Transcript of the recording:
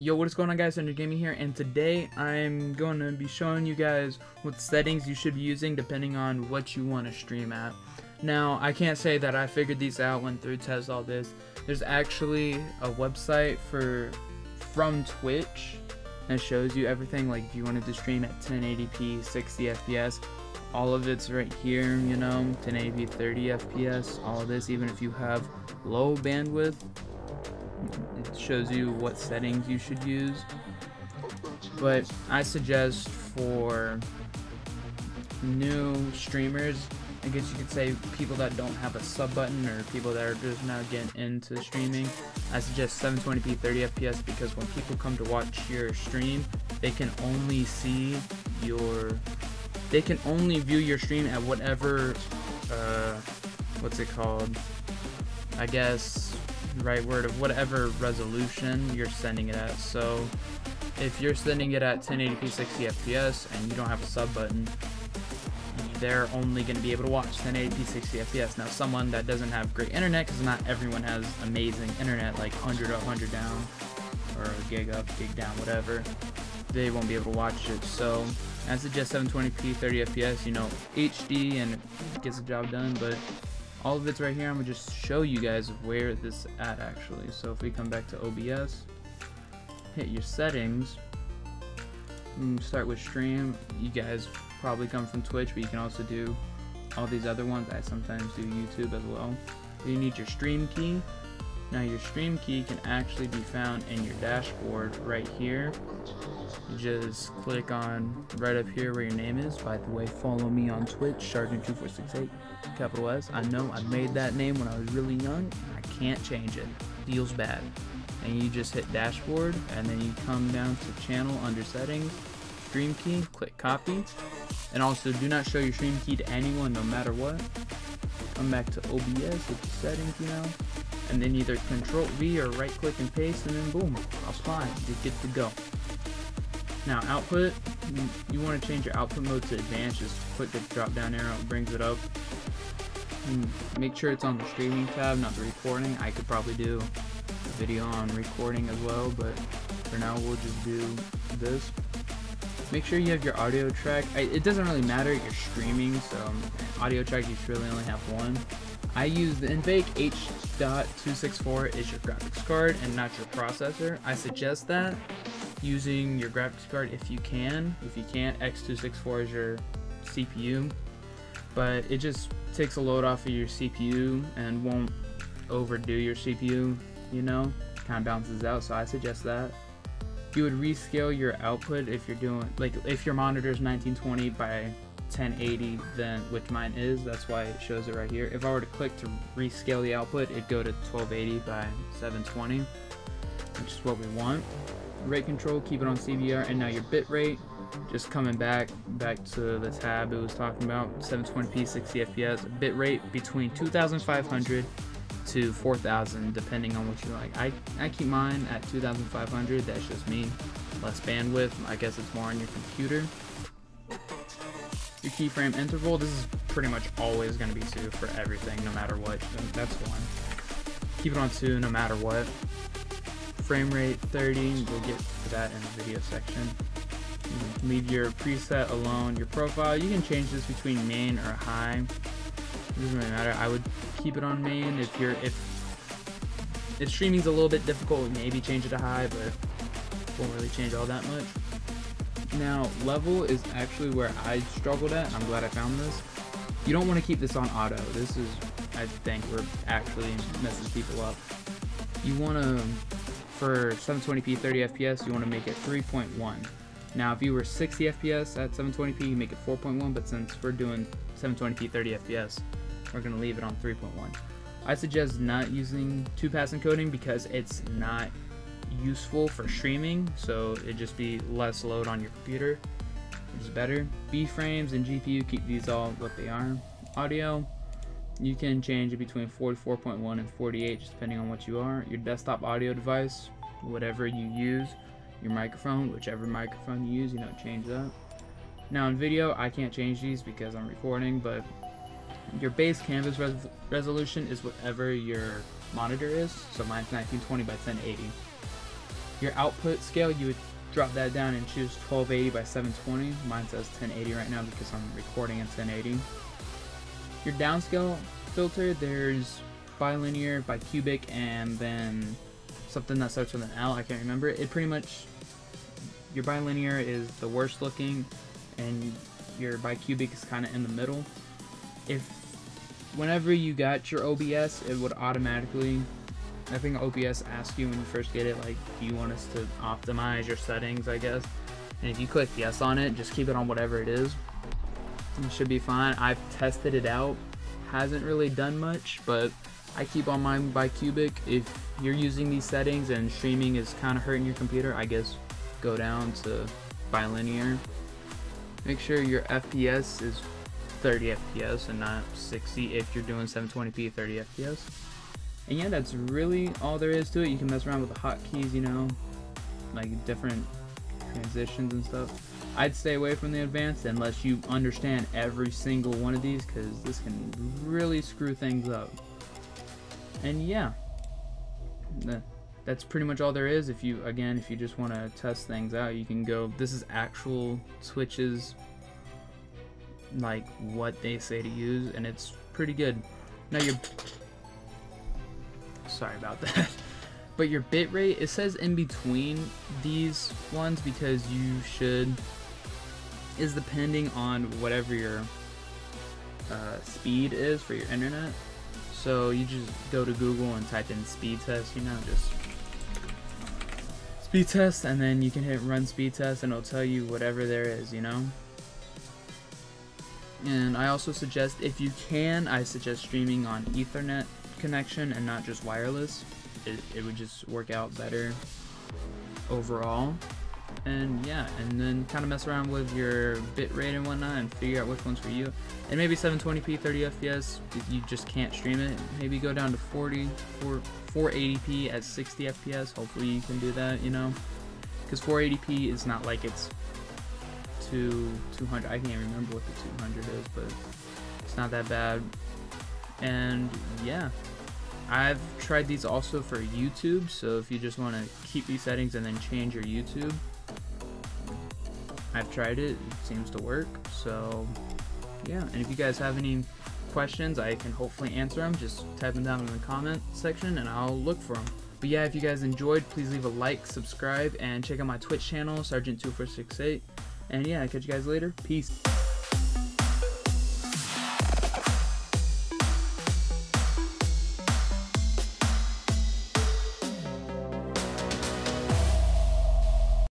Yo, what is going on, guys? Under Gaming here, and today I'm going to be showing you guys what settings you should be using depending on what you want to stream at. Now, I can't say that I figured these out, went through, tested all this. There's actually a website from Twitch that shows you everything. Like if you wanted to stream at 1080p 60 FPS, all of it's right here, you know, 1080p 30 FPS, all of this. Even if you have low bandwidth, it shows you what settings you should use. But I suggest for new streamers, I guess you could say people that don't have a sub button or people that are just now getting into streaming, I suggest 720p 30 FPS, because when people come to watch your stream, they can only see they can only view your stream at whatever what's it called, I guess the right word, of whatever resolution you're sending it at. So if you're sending it at 1080p 60 FPS and you don't have a sub button, they're only going to be able to watch 1080p 60 FPS. Now, someone that doesn't have great internet, because not everyone has amazing internet, like 100 up, 100 down, or gig up, gig down, whatever, they won't be able to watch it. So I suggest 720p 30 FPS, you know, HD, and it gets the job done. But all of it's right here. I'm going to just show you guys where this is at actually. So if we come back to OBS, hit your settings, start with stream. You guys probably come from Twitch, but you can also do all these other ones. I sometimes do YouTube as well. You need your stream key. Now your stream key can actually be found in your dashboard right here. You just click on right up here where your name is. By the way, follow me on Twitch, Sergeant2468, capital S. I know I made that name when I was really young. I can't change it. Feels bad. And you just hit dashboard, and then you come down to channel under settings, stream key, click copy. And also, do not show your stream key to anyone, no matter what. Come back to OBS with the settings, you know, and then either Control V or right click and paste, and then boom, apply. You're good to go. Now output, you want to change your output mode to advanced. Just click the drop down arrow, it brings it up. And make sure it's on the streaming tab, not the recording. I could probably do a video on recording as well, but for now we'll just do this. Make sure you have your audio track. It doesn't really matter, you're streaming, so audio track you should really only have one. I use the Invake H.264 is your graphics card and not your processor. I suggest that using your graphics card if you can. If you can't, X264 is your CPU, but it just takes a load off of your CPU and won't overdo your CPU, you know, kind of balances out. So I suggest that. You would rescale your output if you're doing, like, if your monitor is 1920 by 1080, then, which mine is, that's why it shows it right here. If I were to click to rescale the output, it'd go to 1280 by 720, which is what we want. Rate control, keep it on CBR. And now your bit rate, just coming back to the tab it was talking about, 720p 60 FPS, bit rate between 2500 to 4000, depending on what you like. I keep mine at 2500. That's just me. Less bandwidth, I guess it's more on your computer. Your keyframe interval, this is pretty much always going to be 2 for everything, no matter what. So that's 1. Keep it on 2 no matter what. Frame rate 30, we'll get to that in the video section. Leave your preset alone. Your profile, you can change this between main or high. It doesn't really matter. I would keep it on main. If streaming's a little bit difficult, maybe change it to high, but won't really change all that much. Now, level is actually where I struggled at. I'm glad I found this. You don't want to keep this on auto. This is, I think, where actually messes people up. You want to, for 720p 30 FPS, you want to make it 3.1. Now, if you were 60 FPS at 720p, you make it 4.1, but since we're doing 720p 30 FPS, we're going to leave it on 3.1. I suggest not using 2-pass encoding because it's not useful for streaming, so it'd just be less load on your computer, which is better. B-frames and GPU, keep these all what they are. Audio, you can change it between 44.1 and 48, just depending on what you are. Your desktop audio device, whatever you use. Your microphone, whichever microphone you use, you don't change that. Now in video, I can't change these because I'm recording, but your base canvas resolution is whatever your monitor is. So mine's 1920 by 1080. Your output scale, you would drop that down and choose 1280 by 720. Mine says 1080 right now because I'm recording in 1080. Your downscale filter, there's bilinear, bicubic, and then something that starts with an L. I can't remember. It pretty much, your bilinear is the worst looking, and your bicubic is kind of in the middle. Whenever you got your OBS, it would automatically, I think OBS asks you when you first get it, like, do you want us to optimize your settings, I guess. And if you click yes on it, just keep it on whatever it is. It should be fine. I've tested it out. Hasn't really done much, but I keep on mine bicubic. If you're using these settings and streaming is kind of hurting your computer, I guess go down to bilinear. Make sure your FPS is 30 FPS and not 60 if you're doing 720p 30 FPS. And yeah, that's really all there is to it. You can mess around with the hotkeys, you know, like different transitions and stuff. I'd stay away from the advanced unless you understand every single one of these, because this can really screw things up. And yeah, that's pretty much all there is. If you just want to test things out, you can go, this is actual Twitch's, like, what they say to use, and it's pretty good. Now sorry about that. But your bitrate, it says in between these ones because is depending on whatever your speed is for your internet. So you just go to Google and type in speed test, you know, just speed test, and then you can hit run speed test and it'll tell you whatever there is, you know. And I also suggest, if you can, I suggest streaming on Ethernet connection and not just wireless. It would just work out better overall. And yeah, and then kind of mess around with your bitrate and whatnot and figure out which one's for you. And maybe 720p 30 FPS if you just can't stream it. Maybe go down to 480p at 60 FPS. Hopefully you can do that, you know, because 480p is not like it's 200. I can't remember what the 200 is, but it's not that bad. And yeah, I've tried these also for YouTube, so if you just want to keep these settings and then change your YouTube, I've tried it. It seems to work. So yeah, and if you guys have any questions, I can hopefully answer them. Just type them down in the comment section and I'll look for them. But yeah, if you guys enjoyed, please leave a like, subscribe, and check out my Twitch channel, Sergeant2468. And yeah, I'll catch you guys later. Peace.